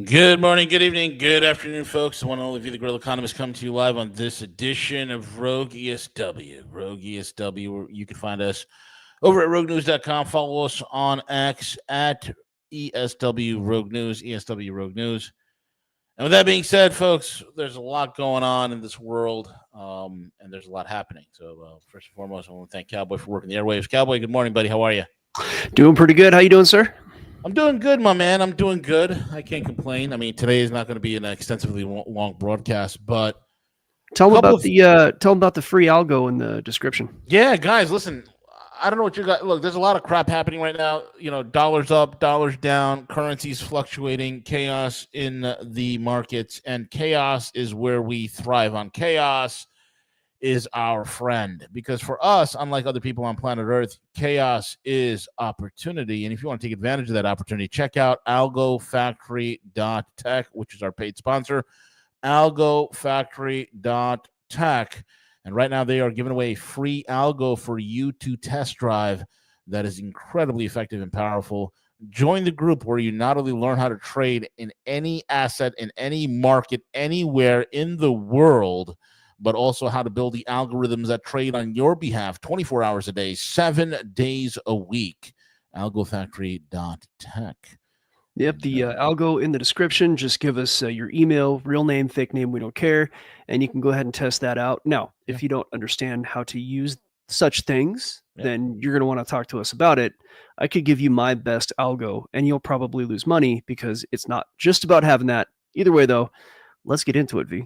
Good morning, good evening, good afternoon, folks. One and only view the Guerrilla Economist come to you live on this edition of Rogue ESW. Rogue ESW, you can find us over at roguenews.com. Follow us on X at ESW Rogue News, ESW Rogue News. And with that being said, folks, there's a lot going on in this world, and there's a lot happening. So first and foremost, I want to thank Cowboy for working the airwaves. Cowboy, good morning, buddy. How are you? Doing pretty good. How you doing, sir? I'm doing good, my man. I'm doing good. I can't complain. I mean, today is not going to be an extensively long broadcast, but tell them about the free algo in the description. Yeah, guys, listen. I don't know what you got. Look, there's a lot of crap happening right now. You know, dollars up, dollars down, currencies fluctuating, chaos in the markets, and chaos is where we thrive on. Chaos is our friend, because for us, unlike other people on planet Earth, chaos is opportunity. And if you want to take advantage of that opportunity, check out algofactory.tech, which is our paid sponsor, algofactory.tech. And right now they are giving away free algo for you to test drive. That is incredibly effective and powerful. Join the group where you not only learn how to trade in any asset, in any market, anywhere in the world, but also how to build the algorithms that trade on your behalf 24 hours a day, 7 days a week. Algofactory.tech. Yep, the algo in the description. Just give us your email, real name, fake name, we don't care, and you can go ahead and test that out. Now, if you don't understand how to use such things, then you're going to want to talk to us about it. I could give you my best algo, and you'll probably lose money because it's not just about having that. Either way, though, let's get into it, V.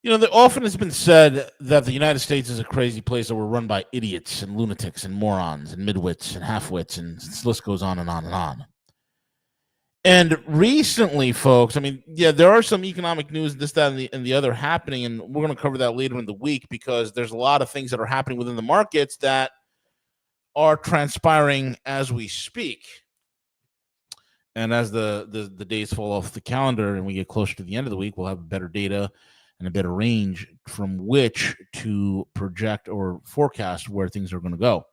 You know, often it's been said that the United States is a crazy place that we're run by idiots and lunatics and morons and midwits and halfwits, and this list goes on and on and on. And recently, folks, I mean, yeah, there are some economic news, this, that, and the other happening, and we're going to cover that later in the week because there's a lot of things that are happening within the markets that are transpiring as we speak. And as the days fall off the calendar and we get closer to the end of the week, we'll have better data and a better range from which to project or forecast where things are going to go.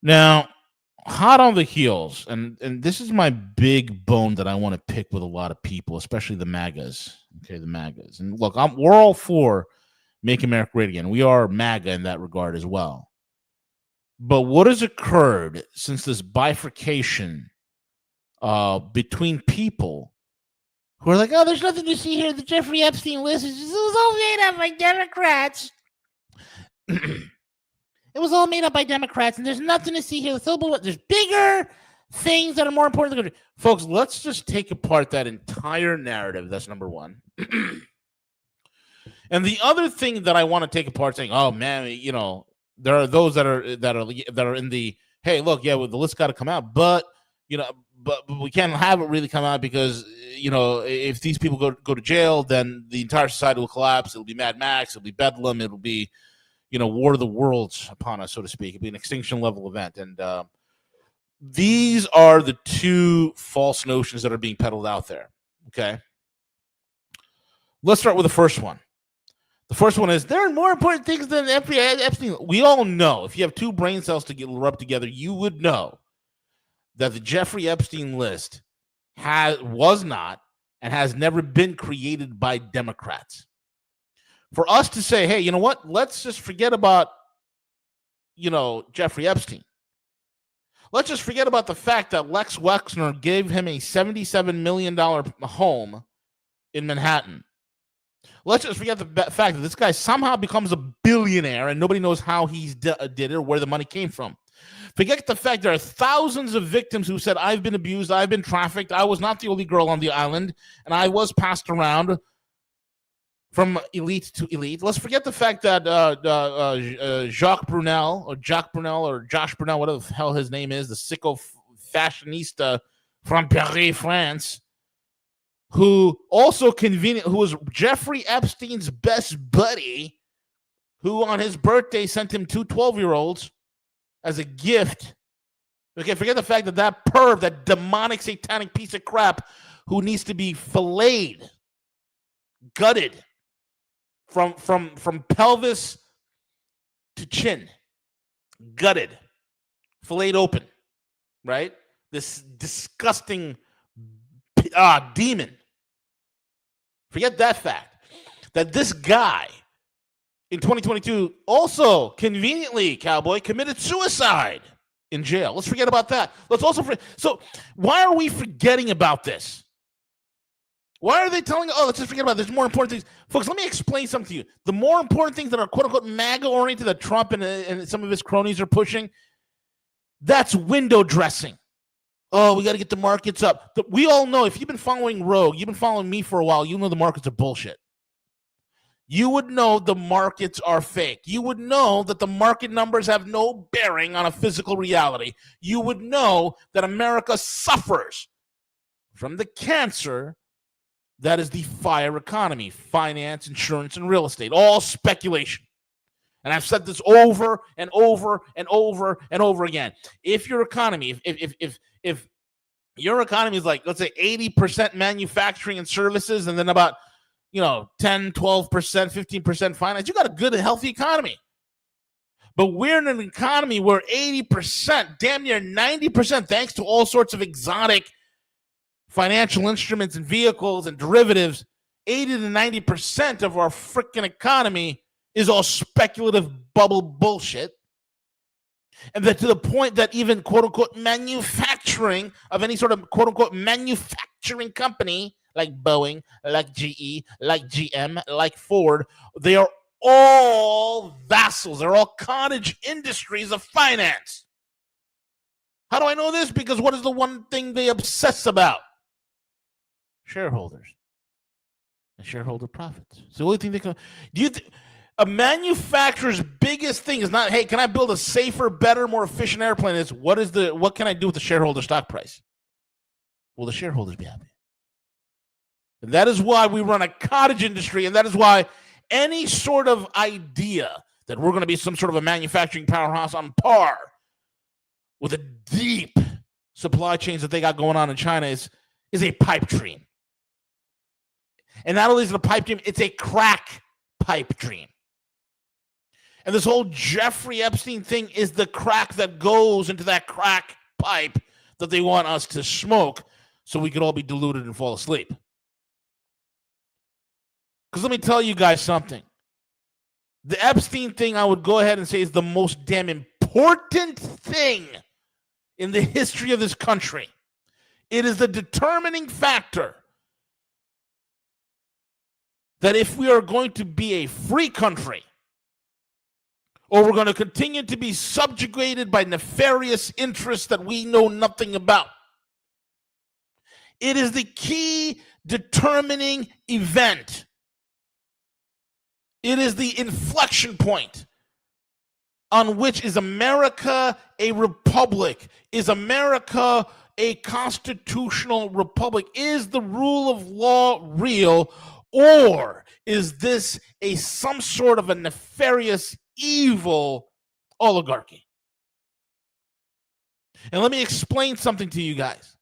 Now, hot on the heels, and this is my big bone that I want to pick with a lot of people, especially the MAGAs. Okay, the MAGAs. And look, we're all for Make America Great Again. We are MAGA in that regard as well. But what has occurred since this bifurcation between people who are like, oh, there's nothing to see here. The Jeffrey Epstein list it was all made up by Democrats. It was all made up by Democrats, and there's nothing to see here. There's bigger things that are more important than the country. Folks, let's just take apart that entire narrative. That's number one. And the other thing that I want to take apart, saying, oh man, you know, there are those that are in the, hey, look, yeah, well, the list got to come out, but you know. But we can't have it really come out because, you know, if these people go to jail, then the entire society will collapse. It'll be Mad Max. It'll be Bedlam. It'll be, you know, War of the Worlds upon us, so to speak. It'll be an extinction level event. And these are the two false notions that are being peddled out there. Okay. Let's start with the first one. The first one is there are more important things than Epstein. We all know if you have two brain cells to get rubbed together, you would know that the Jeffrey Epstein list was not and has never been created by Democrats. For us to say, hey, you know what? Let's just forget about, you know, Jeffrey Epstein. Let's just forget about the fact that Lex Wexner gave him a $77 million home in Manhattan. Let's just forget the fact that this guy somehow becomes a billionaire and nobody knows how he did it or where the money came from. Forget the fact there are thousands of victims who said, I've been abused, I've been trafficked, I was not the only girl on the island, and I was passed around from elite to elite. Let's forget the fact that Jacques Brunel, or Josh Brunel, whatever the hell his name is, the sicko fashionista from Paris, France, who also who was Jeffrey Epstein's best buddy, who on his birthday sent him two 12-year-olds as a gift. Okay, forget the fact that perv, that demonic satanic piece of crap who needs to be filleted, gutted from pelvis to chin, gutted, filleted open, right? This disgusting demon. Forget that fact. That this guy in 2022 also conveniently, Cowboy, committed suicide in jail. Let's forget about that. So why are we forgetting about this? Why are they telling, let's just forget about it. There's more important things. Folks, let me explain something to you. The more important things that are quote-unquote MAGA-oriented that Trump and some of his cronies are pushing, that's window dressing. Oh, we got to get the markets up. We all know, if you've been following Rogue, you've been following me for a while, you know the markets are bullshit. You would know the markets are fake. You would know that the market numbers have no bearing on a physical reality. You would know that America suffers from the cancer that is the FIRE economy: finance, insurance, and real estate, all speculation. And I've said this over and over and over and over again. If your economy, if your economy is like, let's say 80% manufacturing and services, and then about 10, 12%, 15% finance, you got a good and healthy economy. But we're in an economy where 80%, damn near 90%, thanks to all sorts of exotic financial instruments and vehicles and derivatives, 80 to 90% of our freaking economy is all speculative bubble bullshit. And that to the point that even quote-unquote manufacturing of any sort of quote-unquote manufacturing company like Boeing, like GE, like GM, like Ford, they are all vassals. They're all cottage industries of finance. How do I know this? Because what is the one thing they obsess about? Shareholders and shareholder profits. It's the only thing they can. A manufacturer's biggest thing is not, hey, can I build a safer, better, more efficient airplane? It's what can I do with the shareholder stock price? Will the shareholders be happy? And that is why we run a cottage industry, and that is why any sort of idea that we're going to be some sort of a manufacturing powerhouse on par with the deep supply chains that they got going on in China is a pipe dream. And not only is it a pipe dream, it's a crack pipe dream. And this whole Jeffrey Epstein thing is the crack that goes into that crack pipe that they want us to smoke so we could all be deluded and fall asleep. Because let me tell you guys something. The Epstein thing, I would go ahead and say, is the most damn important thing in the history of this country. It is the determining factor that if we are going to be a free country, or we're going to continue to be subjugated by nefarious interests that we know nothing about, it is the key determining event. It is the inflection point on which is America a republic? Is America a constitutional republic? Is the rule of law real? Or is this some sort of a nefarious, evil oligarchy? And let me explain something to you guys.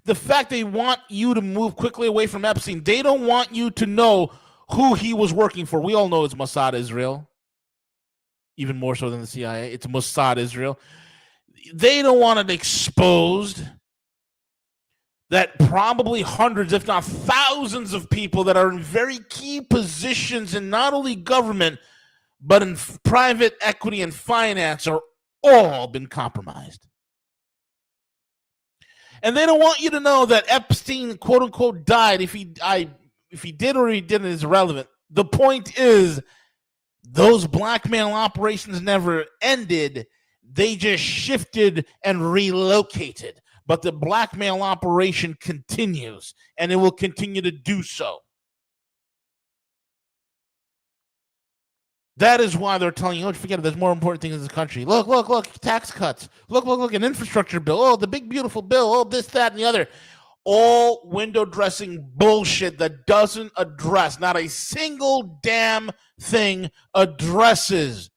The fact they want you to move quickly away from Epstein, they don't want you to know who he was working for. We all know it's Mossad Israel, even more so than the CIA. It's Mossad Israel. They don't want it exposed that probably hundreds, if not thousands of people that are in very key positions in not only government, but in private equity and finance are all been compromised. And they don't want you to know that Epstein, quote unquote, died. If he did or he didn't is irrelevant. The point is, those blackmail operations never ended. They just shifted and relocated. But the blackmail operation continues, and it will continue to do so. That is why they're telling you, forget it, there's more important things in this country. Look, tax cuts. Look, an infrastructure bill. Oh, the big, beautiful bill. Oh, this, that, and the other. All window dressing bullshit that doesn't address, not a single damn thing addresses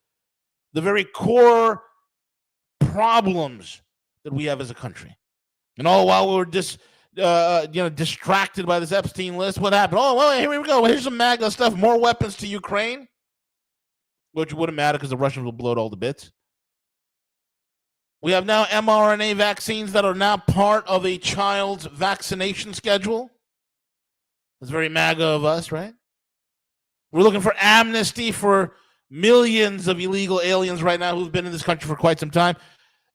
the very core problems that we have as a country. And all while we're distracted by this Epstein list, what happened? Oh, well, here we go. Here's some MAGA stuff. More weapons to Ukraine, which wouldn't matter because the Russians will blow it all to bits. We have now mRNA vaccines that are now part of a child's vaccination schedule. That's very MAGA of us, right? We're looking for amnesty for millions of illegal aliens right now who've been in this country for quite some time.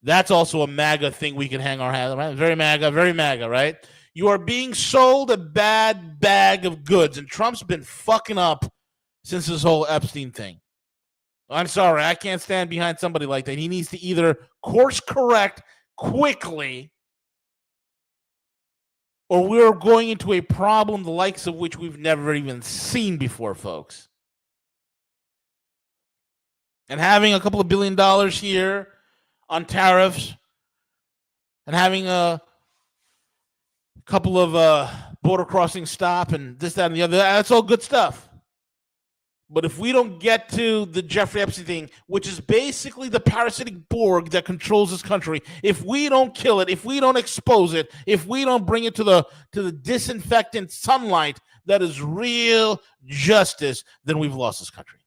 That's also a MAGA thing we can hang our hat on, right? Very MAGA, right? You are being sold a bad bag of goods, and Trump's been fucking up since this whole Epstein thing. I'm sorry, I can't stand behind somebody like that. He needs to either course correct quickly, or we're going into a problem the likes of which we've never even seen before, folks. And having a couple of $1 billion here on tariffs and having a couple of border crossing stop and this, that, and the other, that's all good stuff. But if we don't get to the Jeffrey Epstein thing, which is basically the parasitic Borg that controls this country, if we don't kill it, if we don't expose it, if we don't bring it to the disinfectant sunlight that is real justice, then we've lost this country.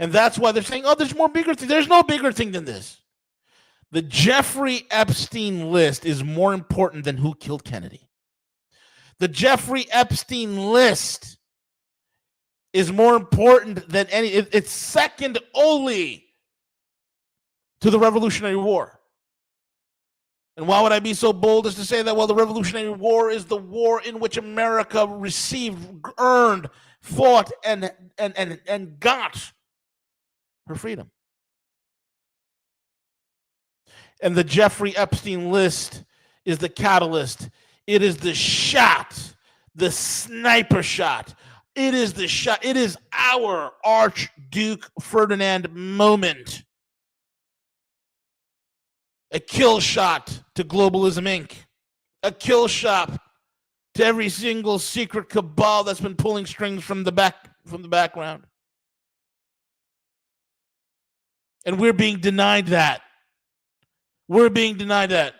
And that's why they're saying, oh, there's more bigger thing. There's no bigger thing than this. The Jeffrey Epstein list is more important than who killed Kennedy. The Jeffrey Epstein list is more important than any. It's second only to the Revolutionary War. And why would I be so bold as to say that? Well, the Revolutionary War is the war in which America received, earned, fought, and got her freedom. And the Jeffrey Epstein list is the catalyst. It is the shot, the sniper shot. It is the shot. It is our Archduke Ferdinand moment. A kill shot to Globalism Inc. A kill shot to every single secret cabal that's been pulling strings from the background. And we're being denied that. We're being denied that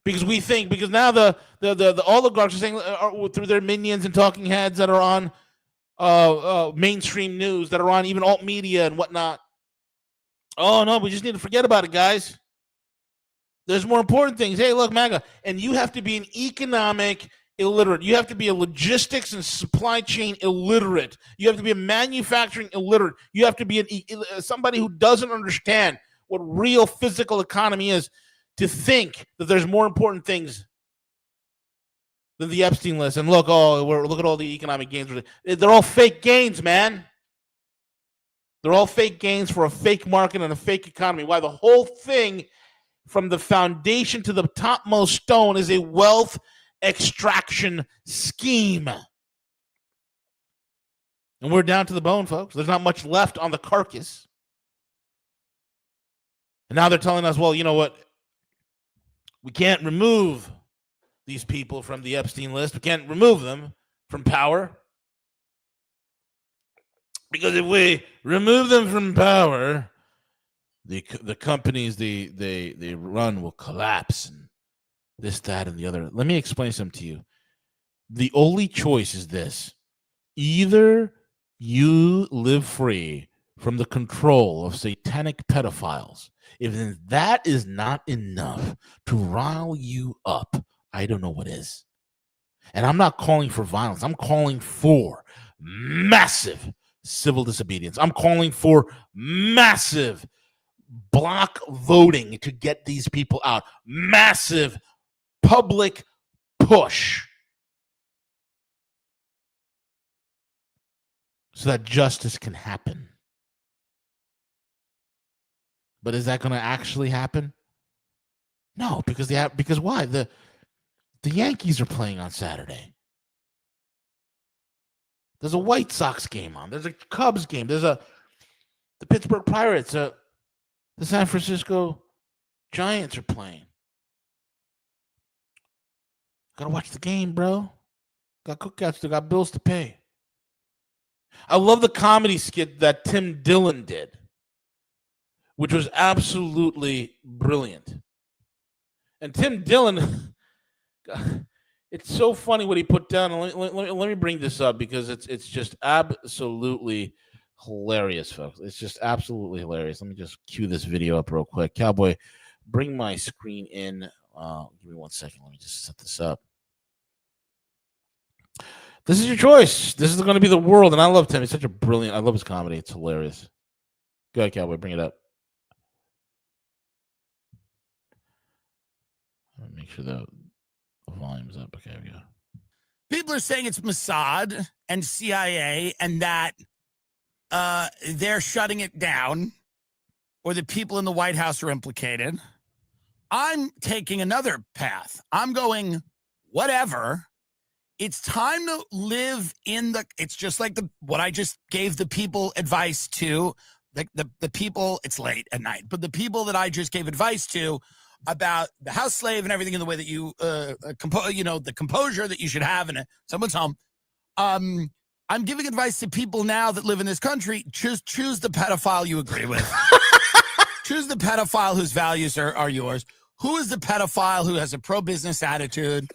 because we think, because now the oligarchs are saying through their minions and talking heads that are on mainstream news, that are on even alt media and whatnot. Oh no, we just need to forget about it, guys. There's more important things. Hey, look, MAGA, and you have to be an economic illiterate. You have to be a logistics and supply chain illiterate. You have to be a manufacturing illiterate. You have to be somebody who doesn't understand what real physical economy is to think that there's more important things than the Epstein list. And look, look at all the economic gains. They're all fake gains, man. They're all fake gains for a fake market and a fake economy. Why? The whole thing from the foundation to the topmost stone is a wealth extraction scheme. And we're down to the bone, folks. There's not much left on the carcass. And now they're telling us, well, you know what? We can't remove these people from the Epstein list. We can't remove them from power. Because if we remove them from power, the companies they run will collapse and this, that, and the other. Let me explain something to you. The only choice is this. Either you live free from the control of satanic pedophiles. If that is not enough to rile you up, I don't know what is. And I'm not calling for violence. I'm calling for massive civil disobedience. I'm calling for massive block voting to get these people out. Massive public push so that justice can happen. But is that going to actually happen? No, because why? The Yankees are playing on Saturday. There's a White Sox game on. There's a Cubs game. There's the Pittsburgh Pirates. The San Francisco Giants are playing. Gotta watch the game, bro. Got cookouts. They got bills to pay. I love the comedy skit that Tim Dillon did, which was absolutely brilliant. And Tim Dillon, it's so funny what he put down. Let me bring this up because it's just absolutely hilarious, folks. It's just absolutely hilarious. Let me just cue this video up real quick. Cowboy, bring my screen in. Give me 1 second. Let me just set this up. This is your choice. This is going to be the world, and I love Tim. He's such a brilliant. I love his comedy. It's hilarious. Go ahead, Cowboy. Bring it up. Make sure the volume's up. Okay, we go. People are saying it's Mossad and CIA and that they're shutting it down or the people in the White House are implicated. I'm taking another path. I'm going, whatever. It's time to live in it's just like what I just gave the people advice to, the people, it's late at night, but the people that I just gave advice to about the house slave and everything in the way that you, the composure that you should have in someone's home. I'm giving advice to people now that live in this country. Choose the pedophile you agree with. Choose the pedophile whose values are yours. Who is the pedophile who has a pro-business attitude?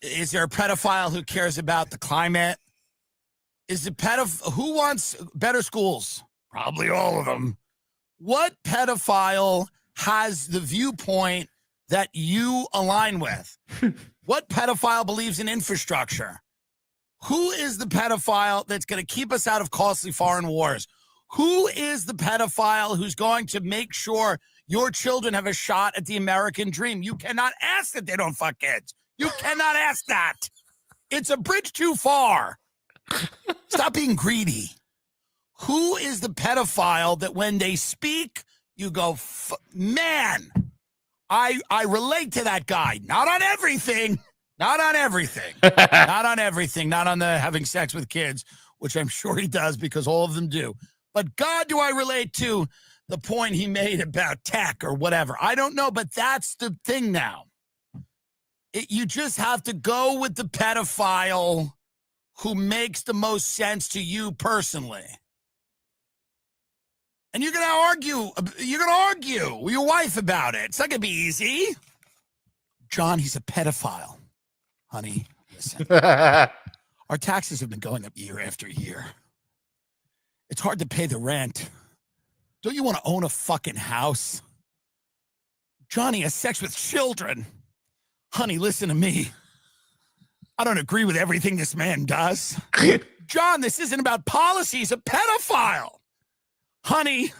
Is there a pedophile who cares about the climate? Is the who wants better schools? Probably all of them. What pedophile has the viewpoint that you align with? What pedophile believes in infrastructure? Who is the pedophile that's going to keep us out of costly foreign wars? Who is the pedophile who's going to make sure your children have a shot at the American dream? You cannot ask that they don't fuck kids. You cannot ask that. It's a bridge too far. Stop being greedy. Who is the pedophile that when they speak, you go, man, I relate to that guy. Not on everything. Not on everything. Not on everything. Not on the having sex with kids, which I'm sure he does because all of them do. But God, do I relate to the point he made about tech or whatever. I don't know, but that's the thing now. You just have to go with the pedophile who makes the most sense to you personally. And you're going to argue with your wife about it. It's not going to be easy. John, he's a pedophile. Honey, listen. Our taxes have been going up year after year. It's hard to pay the rent. Don't you want to own a fucking house? Johnny has sex with children. Honey, listen to me. I don't agree with everything this man does. John, this isn't about policy. He's a pedophile. Honey,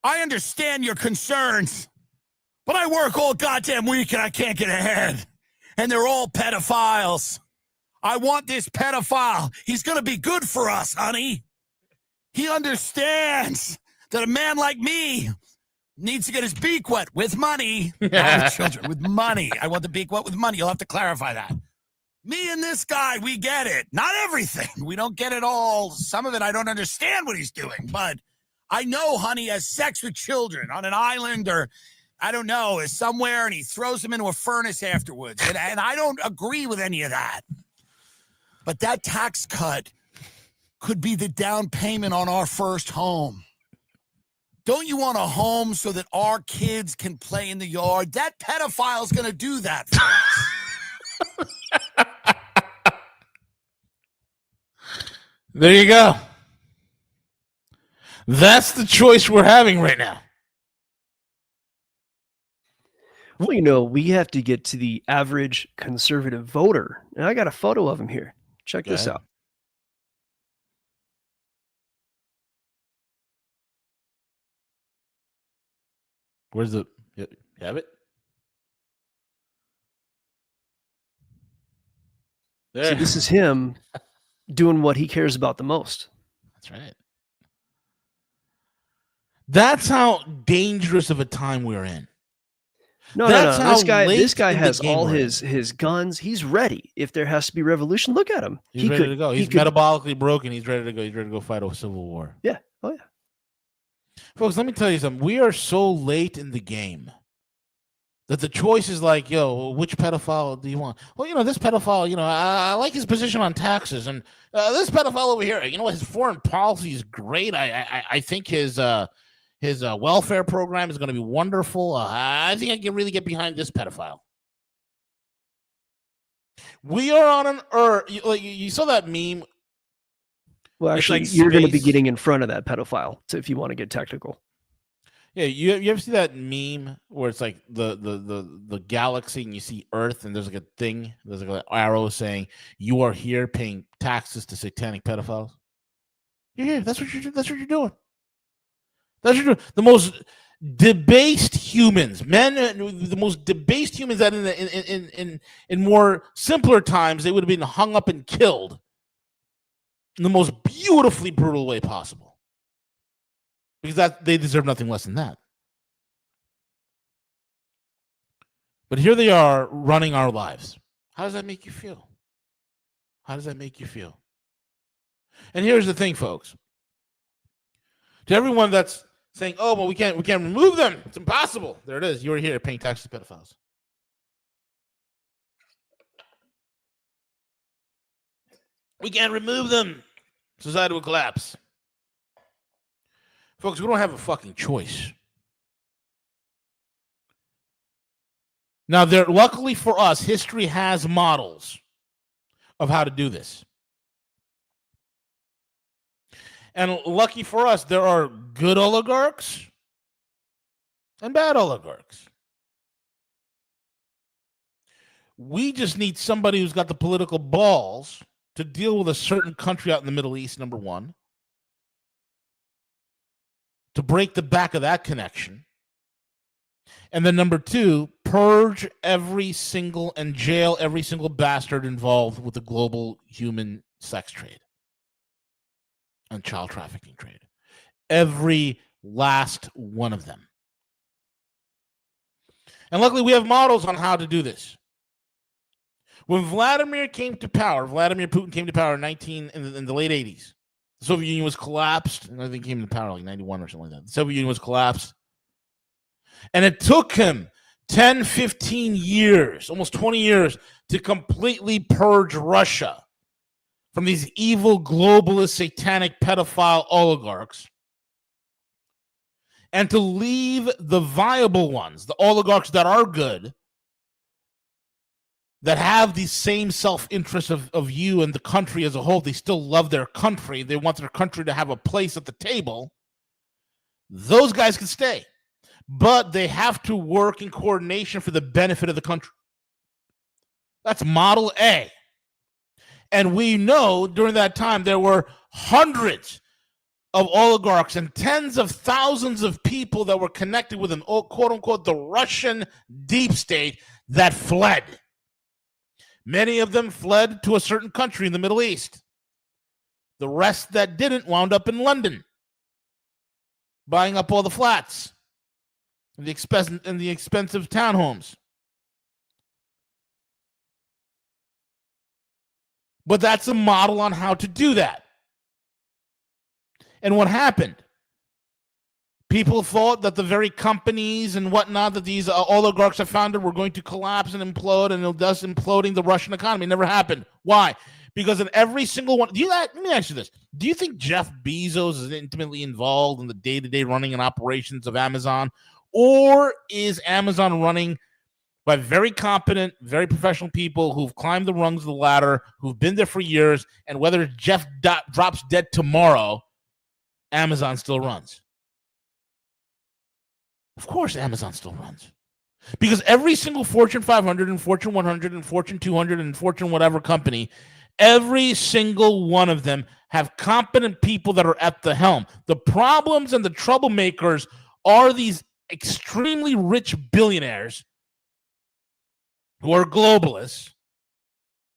I understand your concerns, but I work all goddamn week and I can't get ahead. And they're all pedophiles. I want this pedophile. He's going to be good for us, honey. He understands that a man like me needs to get his beak wet with money. Not with children, with money. I want the beak wet with money. You'll have to clarify that. Me and this guy, we get it. Not everything. We don't get it all. Some of it, I don't understand what he's doing. But I know, honey, has sex with children on an island or, I don't know, is somewhere, and he throws them into a furnace afterwards. And I don't agree with any of that. But that tax cut could be the down payment on our first home. Don't you want a home so that our kids can play in the yard? That pedophile's going to do that for us. There you go. That's the choice we're having right now. Well, we have to get to the average conservative voter. And I got a photo of him here. Check this out. Where's the... You have it? There. So this is him doing what he cares about the most. That's right. That's how dangerous of a time we're in. No. This guy has all his guns. He's ready. If there has to be revolution, look at him. He's ready to go. He's metabolically broken. He's ready to go. He's ready to go fight a civil war. Yeah. Oh, yeah. Folks, let me tell you something. We are so late in the game that the choice is like, which pedophile do you want? Well, this pedophile, I like his position on taxes. And this pedophile over here, his foreign policy is great. I think his welfare program is going to be wonderful. I think I can really get behind this pedophile. We are on an earth. You saw that meme Well, It's actually, like you're going to be space. getting in front of that pedophile if you want to get technical. Yeah, you ever see that meme where it's like the galaxy and you see Earth and there's like a thing, there's like an arrow saying you are here paying taxes to satanic pedophiles. You're here. That's what you're doing. That's what you're doing. The most debased humans, men, the most debased humans that in more simpler times they would have been hung up and killed in the most beautifully brutal way possible. Because that they deserve nothing less than that. But here they are running our lives. How does that make you feel? How does that make you feel? And here's the thing, folks. To everyone that's saying, "Oh, well, we can't remove them. It's impossible." There it is. You're here paying taxes to pedophiles. We can't remove them. Society will collapse. Folks, we don't have a fucking choice. Now, luckily for us, history has models of how to do this. And lucky for us, there are good oligarchs and bad oligarchs. We just need somebody who's got the political balls to deal with a certain country out in the Middle East, number one, to break the back of that connection. And then number two, purge every single and jail every single bastard involved with the global human sex trade and child trafficking trade. Every last one of them. And luckily we have models on how to do this. When Vladimir Putin came to power in the late 80s, the Soviet Union was collapsed, and I think he came to power like 91 or something like that. The Soviet Union was collapsed. And it took him 10, 15 years, almost 20 years, to completely purge Russia from these evil, globalist, satanic, pedophile oligarchs and to leave the viable ones, the oligarchs that are good, that have the same self-interest of you and the country as a whole. They still love their country. They want their country to have a place at the table. Those guys can stay. But they have to work in coordination for the benefit of the country. That's Model A. And we know during that time there were hundreds of oligarchs and tens of thousands of people that were connected with an quote-unquote the Russian deep state that fled. Many of them fled to a certain country in the Middle East. The rest that didn't wound up in London, buying up all the flats and the expensive townhomes. But that's a model on how to do that. And what happened? People thought that the very companies and whatnot that these oligarchs have founded were going to collapse and implode, and thus imploding the Russian economy. It never happened. Why? Because in every single one, let me ask you this. Do you think Jeff Bezos is intimately involved in the day-to-day running and operations of Amazon? Or is Amazon running by very competent, very professional people who've climbed the rungs of the ladder, who've been there for years, and whether Jeff drops dead tomorrow, Amazon still runs? Of course, Amazon still runs. Because every single Fortune 500 and Fortune 100 and Fortune 200 and Fortune whatever company, every single one of them have competent people that are at the helm. The problems and the troublemakers are these extremely rich billionaires who are globalists,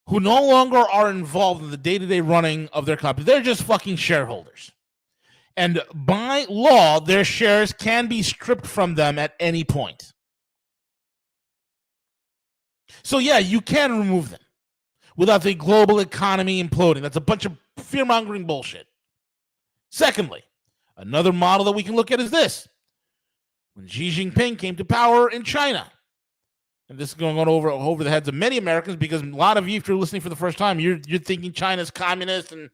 who no longer are involved in the day-to-day running of their company. They're just fucking shareholders. And by law, their shares can be stripped from them at any point. So yeah, you can remove them without the global economy imploding. That's a bunch of fear-mongering bullshit. Secondly, another model that we can look at is this. When Xi Jinping came to power in China, and this is going on over the heads of many Americans, because a lot of you, if you're listening for the first time, you're thinking China's communist and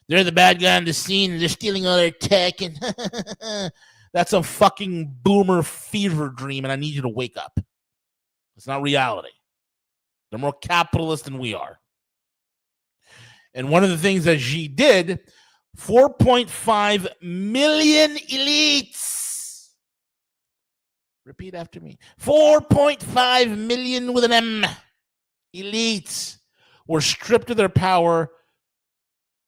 they're the bad guy on the scene and they're stealing all their tech, and that's a fucking boomer fever dream, and I need you to wake up. It's not reality. They're more capitalist than we are. And one of the things that Xi did 4.5 million elites. Repeat after me. 4.5 million with an M. Elites were stripped of their power,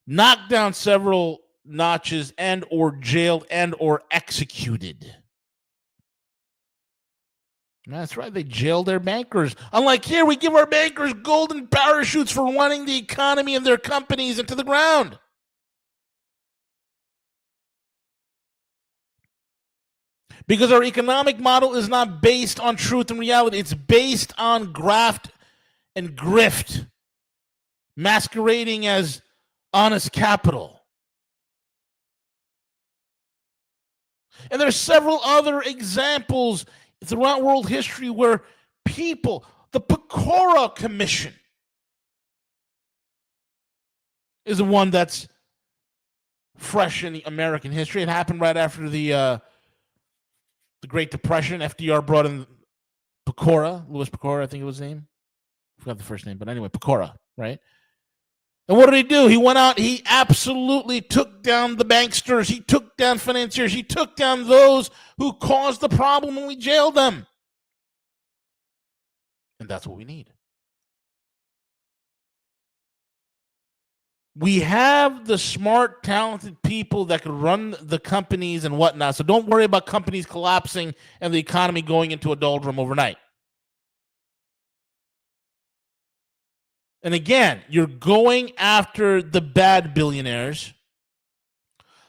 knocked down several notches, and or jailed and or executed. That's right. They jailed their bankers. Unlike here, we give our bankers golden parachutes for running the economy and their companies into the ground. Because our economic model is not based on truth and reality. It's based on graft and grift, masquerading as honest capital. And there are several other examples throughout world history where people, the Pecora Commission is the one that's fresh in American history. It happened right after the Great Depression. FDR brought in Pecora, Louis Pecora, I think it was his name. I forgot the first name, but anyway, Pecora, right? And what did he do? He went out, he absolutely took down the banksters. He took down financiers. He took down those who caused the problem, and we jailed them. And that's what we need. We have the smart, talented people that could run the companies and whatnot. So don't worry about companies collapsing and the economy going into a doldrum overnight. And again, you're going after the bad billionaires,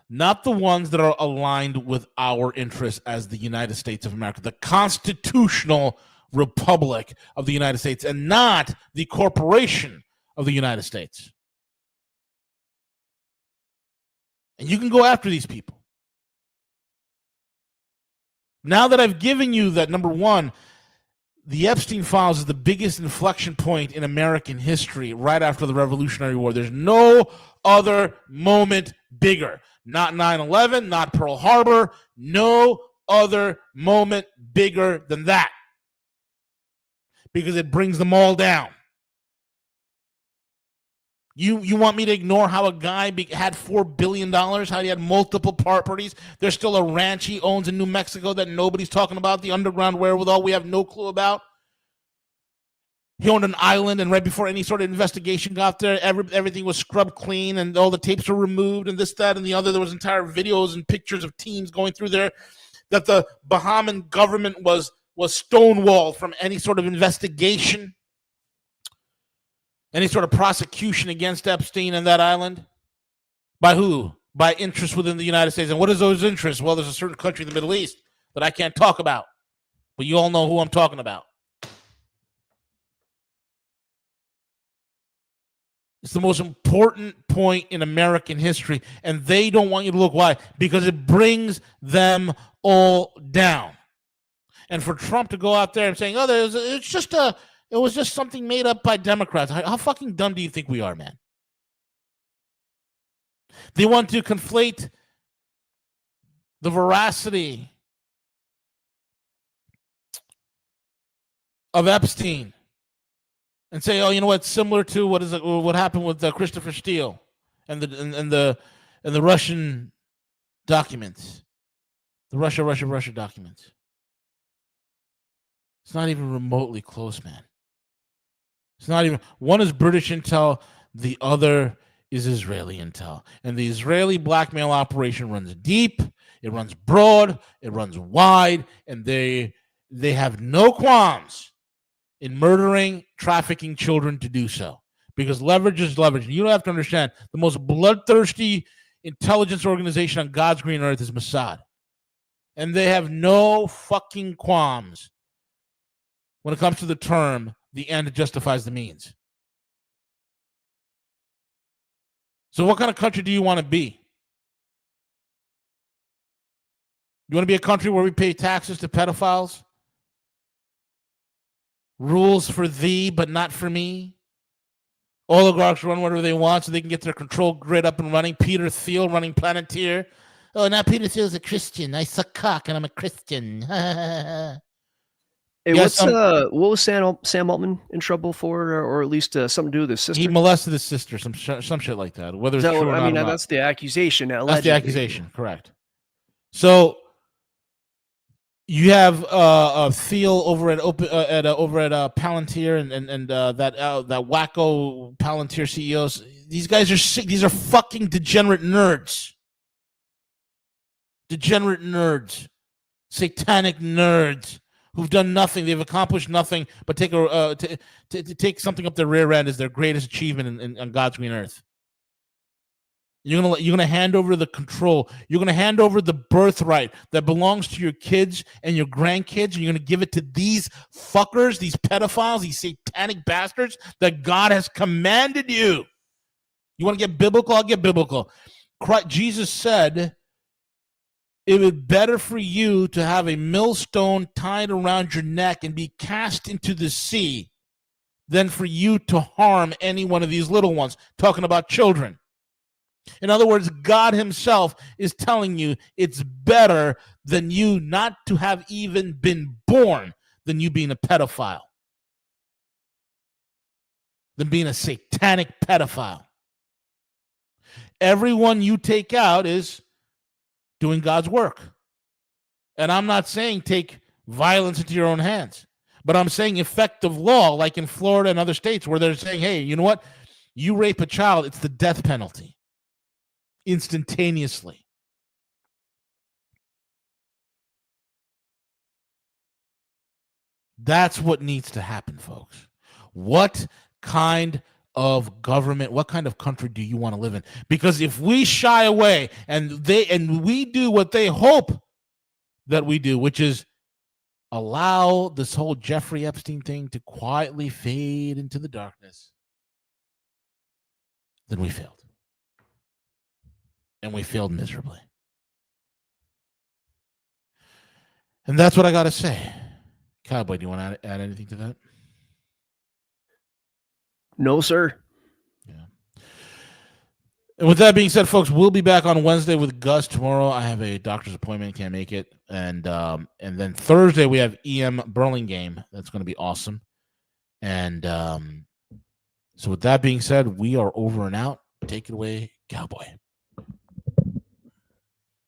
not the ones that are aligned with our interests as the United States of America, the constitutional republic of the United States, and not the corporation of the United States. And you can go after these people. Now that I've given you that, number one, the Epstein files is the biggest inflection point in American history right after the Revolutionary War. There's no other moment bigger. Not 9/11, not Pearl Harbor. No other moment bigger than that. Because it brings them all down. You want me to ignore how a guy had $4 billion, how he had multiple properties? There's still a ranch he owns in New Mexico that nobody's talking about, the underground wherewithal we have no clue about. He owned an island, and right before any sort of investigation got there, everything was scrubbed clean, and all the tapes were removed, and this, that, and the other. There was entire videos and pictures of teams going through there that the Bahamian government was stonewalled from any sort of investigation. Any sort of prosecution against Epstein and that island? By who? By interests within the United States. And what is those interests? Well, there's a certain country in the Middle East that I can't talk about. But you all know who I'm talking about. It's the most important point in American history. And they don't want you to look. Why? Because it brings them all down. And for Trump to go out there and saying, oh, it was just something made up by Democrats. How fucking dumb do you think we are, man? They want to conflate the veracity of Epstein and say, oh, you know what? Similar to what happened with Christopher Steele and the Russian documents, the Russia documents. It's not even remotely close, man. It's not even. One is British intel, the other is Israeli intel. And the Israeli blackmail operation runs deep, it runs broad, it runs wide, and they have no qualms in murdering, trafficking children to do so. Because leverage is leverage. And you don't have to understand, the most bloodthirsty intelligence organization on God's green earth is Mossad. And they have no fucking qualms when it comes to the term, the end justifies the means. So what kind of country do you want to be? You want to be a country where we pay taxes to pedophiles? Rules for thee, but not for me? Oligarchs run whatever they want so they can get their control grid up and running. Peter Thiel running Planeteer. Oh, now Peter Thiel's a Christian. I suck cock and I'm a Christian. Hey, Yeah, what was Sam Altman in trouble for, or at least something to do with his sister? he molested his sister, some shit like that. Whether it's true or not, that's the accusation. that's Allegedly. the accusation, correct? So you have Thiel over at Palantir and that wacko Palantir CEOs. These guys are sick. These are fucking degenerate nerds. Degenerate nerds, satanic nerds who've done nothing. They've accomplished nothing but take something up their rear end as their greatest achievement on God's green earth. You're gonna hand over the control. You're gonna hand over the birthright that belongs to your kids and your grandkids, and you're gonna give it to these fuckers, these pedophiles, these satanic bastards that God has commanded you. You want to get biblical? I'll get biblical. Jesus said, it would be better for you to have a millstone tied around your neck and be cast into the sea than for you to harm any one of these little ones. Talking about children. In other words, God himself is telling you it's better than you not to have even been born than you being a pedophile, than being a satanic pedophile. Everyone you take out is doing God's work. And I'm not saying take violence into your own hands, but I'm saying effective law, like in Florida and other states where they're saying, hey, you know what? You rape a child, it's the death penalty. Instantaneously. That's what needs to happen, folks. What kind of government, what kind of country do you want to live in? Because if we shy away and we do what they hope that we do, which is allow this whole Jeffrey Epstein thing to quietly fade into the darkness, then we failed. And we failed miserably. And that's what I got to say. Cowboy, do you want to add anything to that? No, sir. Yeah. And with that being said, folks, we'll be back on Wednesday with Gus. Tomorrow I have a doctor's appointment, can't make it. And then Thursday we have EM Burlingame. That's going to be awesome. And so with that being said, we are over and out. Take it away, Cowboy.